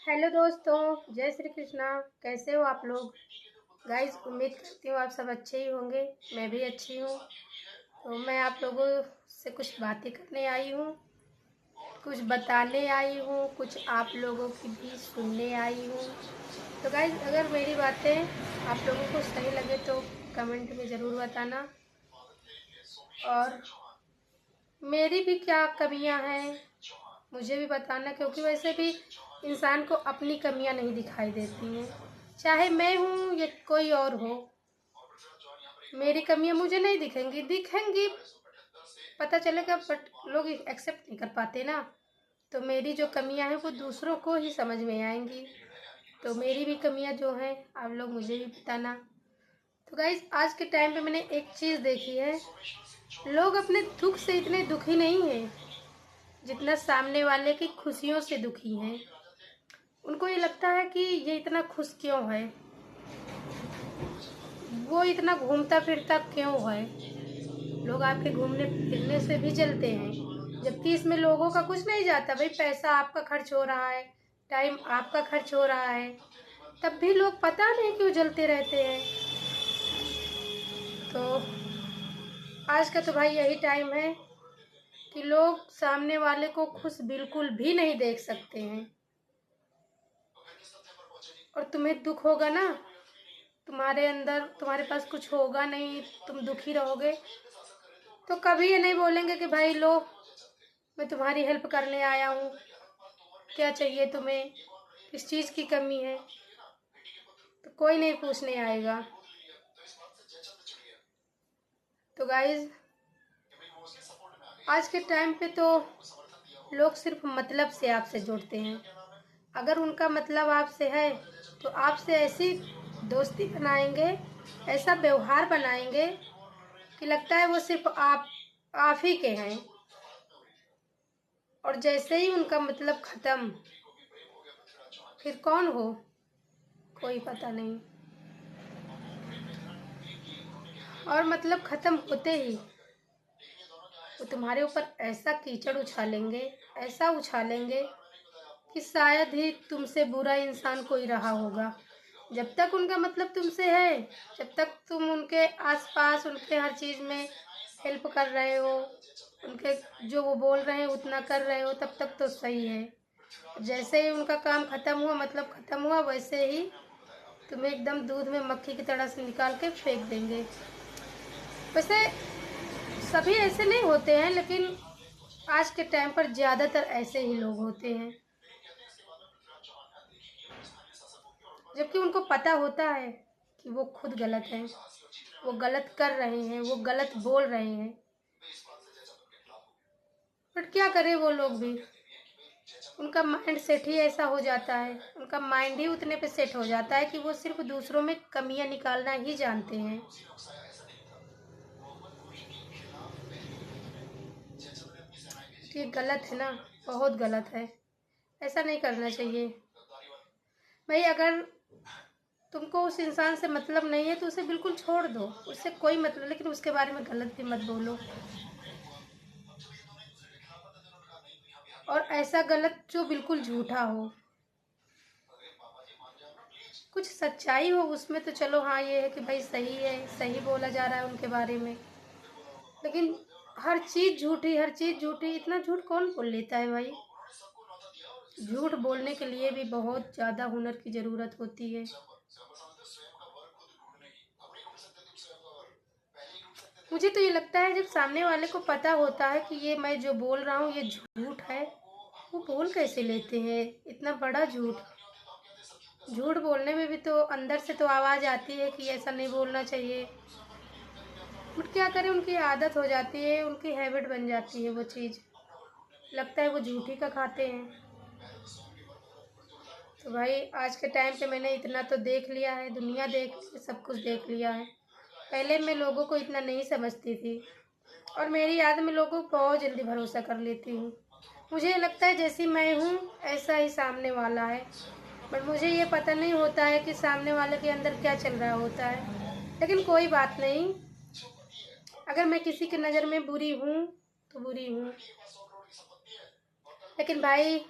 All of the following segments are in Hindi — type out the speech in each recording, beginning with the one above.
हेलो दोस्तों, जय श्री कृष्णा। कैसे हो आप लोग? गाइस, उम्मीद करती हूँ आप सब अच्छे ही होंगे। मैं भी अच्छी हूँ। तो मैं आप लोगों से कुछ बातें करने आई हूँ, कुछ बताने आई हूँ, कुछ आप लोगों की भी सुनने आई हूँ। तो गाइस, अगर मेरी बातें आप लोगों को सही लगे तो कमेंट में ज़रूर बताना। और मेरी भी क्या कमियाँ हैं मुझे भी बताना, क्योंकि वैसे भी इंसान को अपनी कमियां नहीं दिखाई देती हैं। चाहे मैं हूँ या कोई और हो, मेरी कमियां मुझे नहीं दिखेंगी, दिखेंगी पता चलेगा, बट लोग एक्सेप्ट नहीं कर पाते ना। तो मेरी जो कमियां हैं वो दूसरों को ही समझ में आएंगी। तो मेरी भी कमियां जो हैं आप लोग मुझे भी बताना। तो गाइस, आज के टाइम पे मैंने एक चीज़ देखी है, लोग अपने दुख से इतने दुखी नहीं हैं जितना सामने वाले की खुशियों से दुखी हैं। उनको ये लगता है कि ये इतना खुश क्यों है, वो इतना घूमता फिरता क्यों है। लोग आपके घूमने फिरने से भी जलते हैं, जबकि इसमें लोगों का कुछ नहीं जाता। भाई, पैसा आपका खर्च हो रहा है, टाइम आपका खर्च हो रहा है, तब भी लोग पता नहीं क्यों जलते रहते हैं। तो आज का तो भाई यही टाइम है कि लोग सामने वाले को खुश बिल्कुल भी नहीं देख सकते हैं। और तुम्हें दुख होगा ना, तुम्हारे अंदर, तुम्हारे पास कुछ होगा नहीं, तुम दुखी रहोगे, तो कभी ये नहीं बोलेंगे कि भाई लो, मैं तुम्हारी हेल्प करने आया हूँ, क्या चाहिए तुम्हें, किस चीज़ की कमी है। तो कोई नहीं पूछने आएगा। तो गाइज, आज के टाइम पे तो लोग सिर्फ मतलब से आपसे जुड़ते हैं। अगर उनका मतलब आपसे है तो आपसे ऐसी दोस्ती बनाएंगे, ऐसा व्यवहार बनाएंगे कि लगता है वो सिर्फ आप ही के हैं। और जैसे ही उनका मतलब खत्म, फिर कौन हो कोई पता नहीं। और मतलब खत्म होते ही वो तुम्हारे ऊपर ऐसा कीचड़ उछालेंगे, ऐसा उछालेंगे कि शायद ही तुमसे बुरा इंसान कोई रहा होगा। जब तक उनका मतलब तुमसे है, जब तक तुम उनके आसपास, उनके हर चीज़ में हेल्प कर रहे हो, उनके जो वो बोल रहे हैं उतना कर रहे हो, तब तक तो सही है। जैसे ही उनका काम खत्म हुआ, मतलब खत्म हुआ, वैसे ही तुम्हें एकदम दूध में मक्खी की तरह से निकाल के फेंक देंगे। वैसे सभी ऐसे नहीं होते हैं, लेकिन आज के टाइम पर ज़्यादातर ऐसे ही लोग होते हैं, जबकि उनको पता होता है कि वो खुद गलत हैं, वो गलत कर रहे हैं, वो गलत बोल रहे हैं। बट क्या करें वो लोग भी, उनका माइंड सेट ही ऐसा हो जाता है, उनका माइंड ही उतने पे सेट हो जाता है कि वो सिर्फ दूसरों में कमियां निकालना ही जानते हैं। ये गलत है ना, बहुत गलत है। ऐसा नहीं करना चाहिए। भाई, अगर तुमको उस इंसान से मतलब नहीं है तो उसे बिल्कुल छोड़ दो, उससे कोई मतलब, लेकिन उसके बारे में गलत भी मत बोलो। और ऐसा गलत जो बिल्कुल झूठा हो, कुछ सच्चाई हो उसमें तो चलो हाँ, ये है कि भाई सही है, सही बोला जा रहा है उनके बारे में। लेकिन हर चीज़ झूठी, हर चीज़ झूठी, इतना झूठ कौन बोल लेता है भाई। झूठ बोलने के लिए भी बहुत ज़्यादा हुनर की ज़रूरत होती है। मुझे तो ये लगता है, जब सामने वाले को पता होता है कि ये मैं जो बोल रहा हूँ ये झूठ है, वो बोल कैसे लेते हैं इतना बड़ा झूठ। झूठ बोलने में भी तो अंदर से तो आवाज़ आती है कि ऐसा नहीं बोलना चाहिए, बट क्या करें, उनकी आदत हो जाती है, उनकी हैबिट बन जाती है वो चीज़। लगता है वो झूठी का खाते हैं। तो भाई, आज के टाइम पे मैंने इतना तो देख लिया है, दुनिया देख, सब कुछ देख लिया है। पहले मैं लोगों को इतना नहीं समझती थी, और मेरी याद में लोगों को बहुत जल्दी भरोसा कर लेती हूँ। मुझे लगता है जैसी मैं हूँ ऐसा ही सामने वाला है, बट मुझे ये पता नहीं होता है कि सामने वाले के अंदर क्या चल रहा होता है। लेकिन कोई बात नहीं, अगर मैं किसी की नज़र में बुरी हूँ तो बुरी हूँ, लेकिन भाई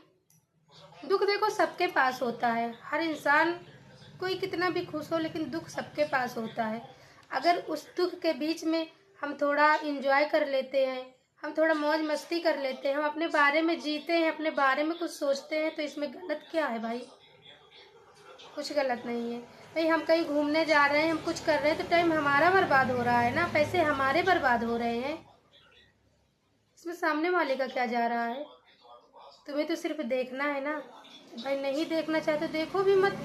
दुख देखो सबके पास होता है, हर इंसान कोई कितना भी खुश हो लेकिन दुख सबके पास होता है। अगर उस दुख के बीच में हम थोड़ा इंजॉय कर लेते हैं, हम थोड़ा मौज मस्ती कर लेते हैं, हम अपने बारे में जीते हैं, अपने बारे में कुछ सोचते हैं, तो इसमें गलत क्या है भाई? कुछ गलत नहीं है भाई। हम कहीं घूमने जा रहे हैं, हम कुछ कर रहे हैं तो टाइम हमारा बर्बाद हो रहा है ना, पैसे हमारे बर्बाद हो रहे हैं, इसमें सामने वाले का क्या जा रहा है? तुम्हें तो सिर्फ देखना है ना भाई। नहीं देखना चाहते देखो भी मत।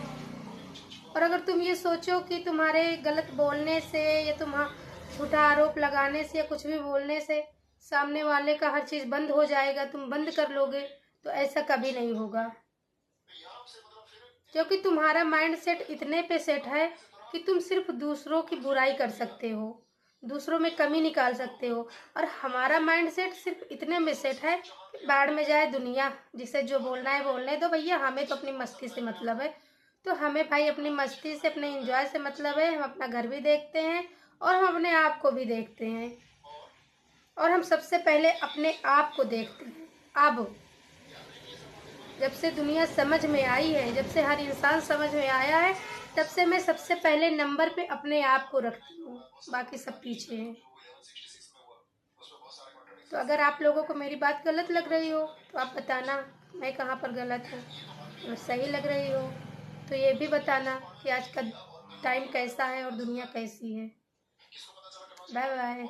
और अगर तुम ये सोचो कि तुम्हारे गलत बोलने से या झूठा आरोप लगाने से या कुछ भी बोलने से सामने वाले का हर चीज़ बंद हो जाएगा, तुम बंद कर लोगे, तो ऐसा कभी नहीं होगा। क्योंकि तुम्हारा माइंड सेट इतने पे सेट है कि तुम सिर्फ दूसरों की बुराई कर सकते हो, दूसरों में कमी निकाल सकते हो। और हमारा माइंड सेट सिर्फ इतने में सेट है, बाढ़ में जाए दुनिया, जिसे जो बोलना है बोलने दो भैया, हमें तो अपनी मस्ती से मतलब है। तो हमें भाई अपनी मस्ती से, अपने एंजॉय से मतलब है। हम अपना घर भी देखते हैं और हम अपने आप को भी देखते हैं, और हम सबसे पहले अपने आप को देखते हैं। अब जब से दुनिया समझ में आई है, जब से हर इंसान समझ में आया है, तब से मैं सबसे पहले नंबर पे अपने आप को रखती हूँ, बाकी सब पीछे है। तो अगर आप लोगों को मेरी बात गलत लग रही हो तो आप बताना मैं कहाँ पर गलत हूँ, और सही लग रही हो तो ये भी बताना कि आज का टाइम कैसा है और दुनिया कैसी है। Bye bye.